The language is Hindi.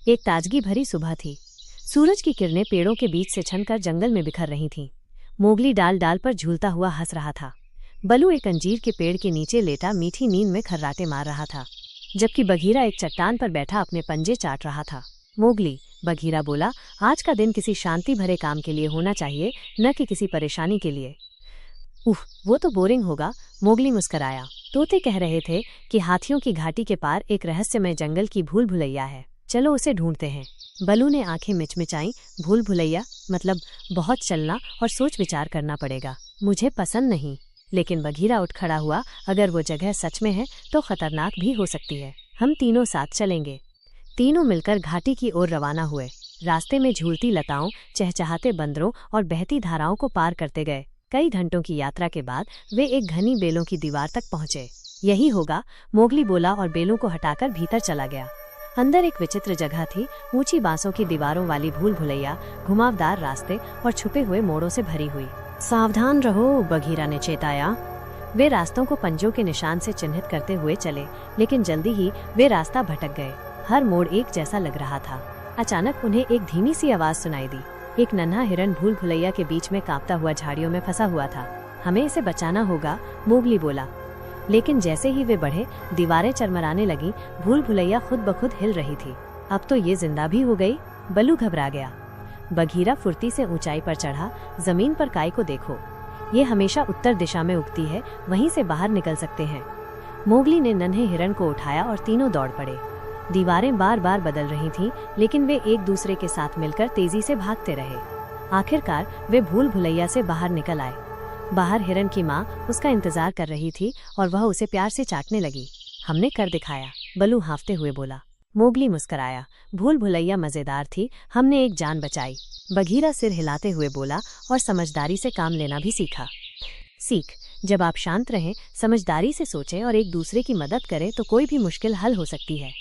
एक ताजगी भरी सुबह थी। सूरज की किरणें पेड़ों के बीच से छनकर जंगल में बिखर रही थीं। मोगली डाल डाल पर झूलता हुआ हंस रहा था। बलू एक अंजीर के पेड़ के नीचे लेटा मीठी नींद में खर्राटे मार रहा था, जबकि बघीरा एक चट्टान पर बैठा अपने पंजे चाट रहा था। मोगली, बघीरा बोला, आज का दिन किसी शांति भरे काम के लिए होना चाहिए, न कि किसी परेशानी के लिए। उफ, वो तो बोरिंग होगा, मोगली मुस्कराया। तोते कह रहे थे कि हाथियों की घाटी के पार एक रहस्यमय जंगल की भूल भुलैया है, चलो उसे ढूंढते हैं। बलू ने आंखें मिचमिचाईं। भूल भुलैया मतलब बहुत चलना और सोच विचार करना पड़ेगा, मुझे पसंद नहीं। लेकिन बघीरा उठ खड़ा हुआ, अगर वो जगह सच में है तो खतरनाक भी हो सकती है। हम तीनों साथ चलेंगे। तीनों मिलकर घाटी की ओर रवाना हुए। रास्ते में झूलती लताओं, चहचहाते बंदरों और बहती धाराओं को पार करते गए। कई घंटों की यात्रा के बाद वे एक घनी बेलों की दीवार तक पहुंचे। यही होगा, मोगली बोला और बेलों को हटाकर भीतर चला गया। अंदर एक विचित्र जगह थी, ऊंची बांसों की दीवारों वाली भूल भुलैया, घुमावदार रास्ते और छुपे हुए मोड़ों से भरी हुई। सावधान रहो, बघीरा ने चेताया। वे रास्तों को पंजों के निशान से चिन्हित करते हुए चले, लेकिन जल्दी ही वे रास्ता भटक गए। हर मोड़ एक जैसा लग रहा था। अचानक उन्हें एक धीमी सी आवाज सुनाई दी। एक नन्हा हिरन भूल भुलैया के बीच में कांपता हुआ झाड़ियों में फंसा हुआ था। हमें इसे बचाना होगा, मोगली बोला। लेकिन जैसे ही वे बढ़े, दीवारें चरमराने लगी। भूल भुलैया खुद ब खुद हिल रही थी। अब तो ये जिंदा भी हो गई, बलू घबरा गया। बघीरा फुर्ती से ऊंचाई पर चढ़ा। जमीन पर काय को देखो, ये हमेशा उत्तर दिशा में उगती है, वहीं से बाहर निकल सकते हैं। मोगली ने नन्हे हिरन को उठाया और तीनों दौड़ पड़े। दीवारें बार बार बदल रही थीं, लेकिन वे एक दूसरे के साथ मिलकर तेजी से भागते रहे। आखिरकार वे भूल भुलैया से बाहर निकल आए। बाहर हिरन की माँ उसका इंतजार कर रही थी और वह उसे प्यार से चाटने लगी। हमने कर दिखाया, बलू हाँफते हुए बोला। मोगली मुस्कराया। भूल भुलैया मजेदार थी, हमने एक जान बचाई। बघीरा सिर हिलाते हुए बोला, और समझदारी से काम लेना भी सीखा। सीख, जब आप शांत रहें, समझदारी से सोचें और एक दूसरे की मदद करें तो कोई भी मुश्किल हल हो सकती है।